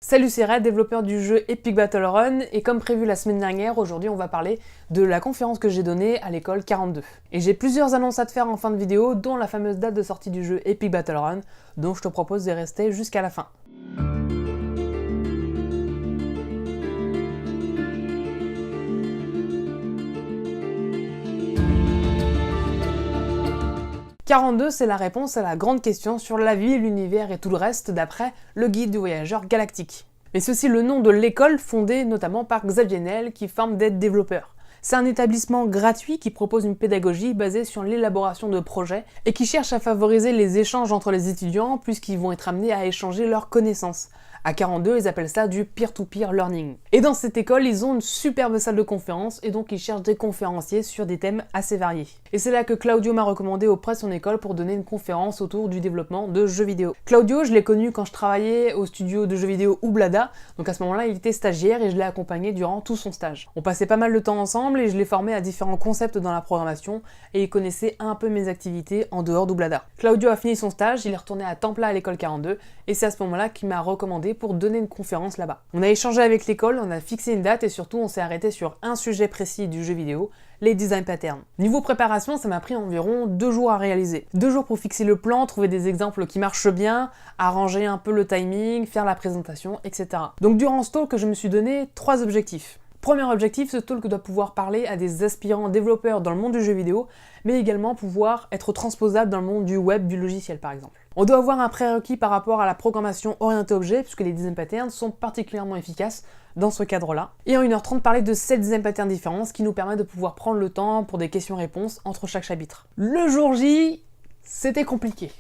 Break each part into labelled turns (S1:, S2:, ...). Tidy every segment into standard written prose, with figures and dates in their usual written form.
S1: Salut, c'est Red, développeur du jeu Epic Battle Run, et comme prévu la semaine dernière, aujourd'hui on va parler de la conférence que j'ai donnée à l'école 42. Et j'ai plusieurs annonces à te faire en fin de vidéo, dont la fameuse date de sortie du jeu Epic Battle Run, donc je te propose de rester jusqu'à la fin. « 42, c'est la réponse à la grande question sur la vie, l'univers et tout le reste d'après le guide du voyageur galactique. Mais c'est aussi le nom de l'école fondée notamment par Xavier Niel qui forme des développeurs. C'est un établissement gratuit qui propose une pédagogie basée sur l'élaboration de projets et qui cherche à favoriser les échanges entre les étudiants puisqu'ils vont être amenés à échanger leurs connaissances. À 42, ils appellent ça du peer-to-peer learning. Et dans cette école, ils ont une superbe salle de conférence et donc ils cherchent des conférenciers sur des thèmes assez variés. Et c'est là que Claudio m'a recommandé auprès de son école pour donner une conférence autour du développement de jeux vidéo. Claudio, je l'ai connu quand je travaillais au studio de jeux vidéo Ublada, donc à ce moment-là, il était stagiaire et je l'ai accompagné durant tout son stage. On passait pas mal de temps ensemble et je l'ai formé à différents concepts dans la programmation et il connaissait un peu mes activités en dehors d'Ublada. Claudio a fini son stage, il est retourné à temps plein à l'école 42 et c'est à ce moment-là qu'il m'a recommandé pour donner une conférence là-bas. On a échangé avec l'école, on a fixé une date et surtout on s'est arrêté sur un sujet précis du jeu vidéo, les design patterns. Niveau préparation, ça m'a pris environ 2 jours à réaliser. 2 jours pour fixer le plan, trouver des exemples qui marchent bien, arranger un peu le timing, faire la présentation, etc. Donc durant ce talk, je me suis donné 3 objectifs. Premier objectif, ce talk doit pouvoir parler à des aspirants développeurs dans le monde du jeu vidéo, mais également pouvoir être transposable dans le monde du web, du logiciel par exemple. On doit avoir un prérequis par rapport à la programmation orientée objet, puisque les design patterns sont particulièrement efficaces dans ce cadre-là. Et en 1h30, parler de 7 design patterns différents, ce qui nous permet de pouvoir prendre le temps pour des questions-réponses entre chaque chapitre. Le jour J, c'était compliqué.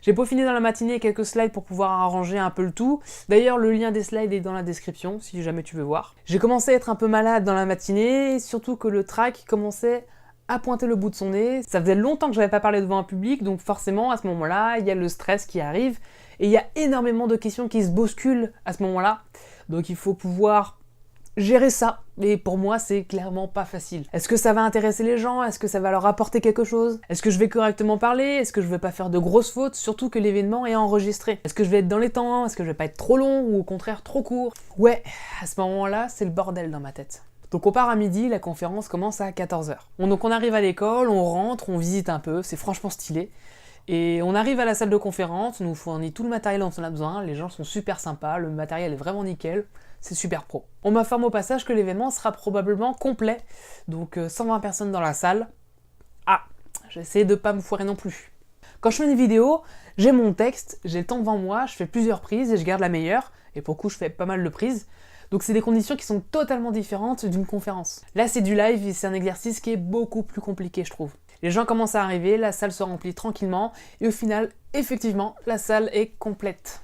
S1: J'ai peaufiné dans la matinée quelques slides pour pouvoir arranger un peu le tout. D'ailleurs, le lien des slides est dans la description, si jamais tu veux voir. J'ai commencé à être un peu malade dans la matinée, surtout que le track commençait à pointer le bout de son nez. Ça faisait longtemps que je n'avais pas parlé devant un public, donc forcément, à ce moment-là, il y a le stress qui arrive, et il y a énormément de questions qui se bousculent à ce moment-là. Donc il faut pouvoir gérer ça, et pour moi c'est clairement pas facile. Est-ce que ça va intéresser les gens? Est-ce que ça va leur apporter quelque chose? Est-ce que je vais correctement parler? Est-ce que je vais pas faire de grosses fautes? Surtout que l'événement est enregistré. Est-ce que je vais être dans les temps? Est-ce que je vais pas être trop long ou au contraire trop court? Ouais, à ce moment-là c'est le bordel dans ma tête. Donc on part à midi, la conférence commence à 14h. Donc on arrive à l'école, on rentre, on visite un peu, c'est franchement stylé. Et on arrive à la salle de conférence, on nous fournit tout le matériel dont on a besoin, les gens sont super sympas, le matériel est vraiment nickel, c'est super pro. On m'informe au passage que l'événement sera probablement complet, donc 120 personnes dans la salle. Ah, j'essaie de pas me foirer non plus. Quand je fais une vidéo, j'ai mon texte, j'ai le temps devant moi, je fais plusieurs prises et je garde la meilleure, et pour le coup je fais pas mal de prises. Donc c'est des conditions qui sont totalement différentes d'une conférence. Là c'est du live et c'est un exercice qui est beaucoup plus compliqué je trouve. Les gens commencent à arriver, la salle se remplit tranquillement et au final, effectivement, la salle est complète.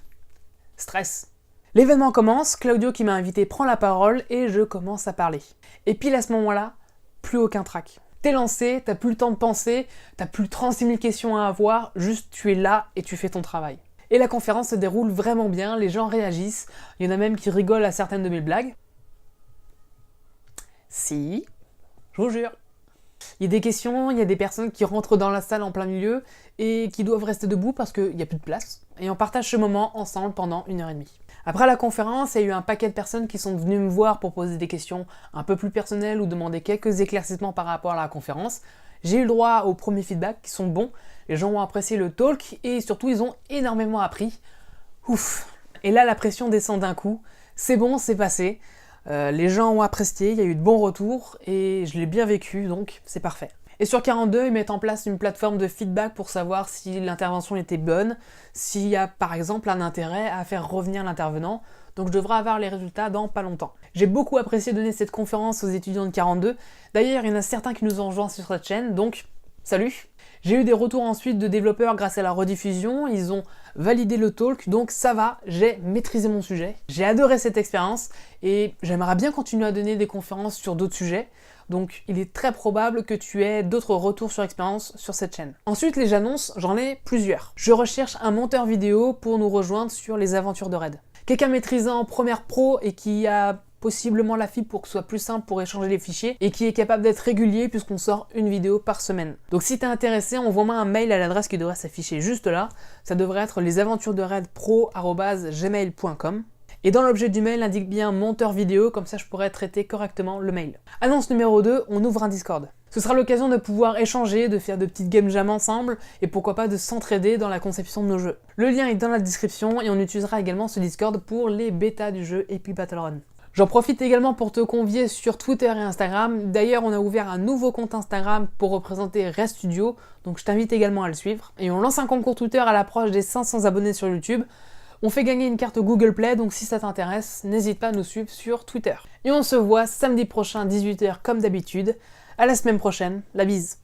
S1: Stress. L'événement commence, Claudio qui m'a invité prend la parole et je commence à parler. Et pile à ce moment-là, plus aucun trac. T'es lancé, t'as plus le temps de penser, t'as plus 36 000 questions à avoir, juste tu es là et tu fais ton travail. Et la conférence se déroule vraiment bien, les gens réagissent, il y en a même qui rigolent à certaines de mes blagues. Si, je vous jure. Il y a des questions, il y a des personnes qui rentrent dans la salle en plein milieu et qui doivent rester debout parce qu'il n'y a plus de place. Et on partage ce moment ensemble pendant 1h30. Après la conférence, il y a eu un paquet de personnes qui sont venues me voir pour poser des questions un peu plus personnelles ou demander quelques éclaircissements par rapport à la conférence. J'ai eu le droit aux premiers feedbacks qui sont bons, les gens ont apprécié le talk et surtout ils ont énormément appris. Ouf. Et là la pression descend d'un coup, c'est bon, c'est passé. Les gens ont apprécié, il y a eu de bons retours et je l'ai bien vécu, donc c'est parfait. Et sur 42, ils mettent en place une plateforme de feedback pour savoir si l'intervention était bonne, s'il y a par exemple un intérêt à faire revenir l'intervenant, donc je devrais avoir les résultats dans pas longtemps. J'ai beaucoup apprécié donner cette conférence aux étudiants de 42, d'ailleurs il y en a certains qui nous ont rejoints sur cette chaîne, donc salut! J'ai eu des retours ensuite de développeurs grâce à la rediffusion, ils ont validé le talk, donc ça va, j'ai maîtrisé mon sujet. J'ai adoré cette expérience et j'aimerais bien continuer à donner des conférences sur d'autres sujets, donc il est très probable que tu aies d'autres retours sur expérience sur cette chaîne. Ensuite, les annonces, j'en ai plusieurs. Je recherche un monteur vidéo pour nous rejoindre sur les aventures de Red. Quelqu'un maîtrisant Premiere Pro et qui a possiblement la fibre pour que ce soit plus simple pour échanger les fichiers et qui est capable d'être régulier puisqu'on sort une vidéo par semaine. Donc si t'es intéressé, envoie-moi un mail à l'adresse qui devrait s'afficher juste là. Ça devrait être lesaventuresderedpro@gmail.com. Et dans l'objet du mail, indique bien monteur vidéo, comme ça je pourrais traiter correctement le mail. Annonce numéro 2, on ouvre un Discord. Ce sera l'occasion de pouvoir échanger, de faire de petites game jam ensemble, et pourquoi pas de s'entraider dans la conception de nos jeux. Le lien est dans la description, et on utilisera également ce Discord pour les bêtas du jeu Epic Battle Run. J'en profite également pour te convier sur Twitter et Instagram. D'ailleurs, on a ouvert un nouveau compte Instagram pour représenter Rest Studio, donc je t'invite également à le suivre. Et on lance un concours Twitter à l'approche des 500 abonnés sur YouTube. On fait gagner une carte Google Play, donc si ça t'intéresse, n'hésite pas à nous suivre sur Twitter. Et on se voit samedi prochain, 18 h comme d'habitude. À la semaine prochaine, la bise.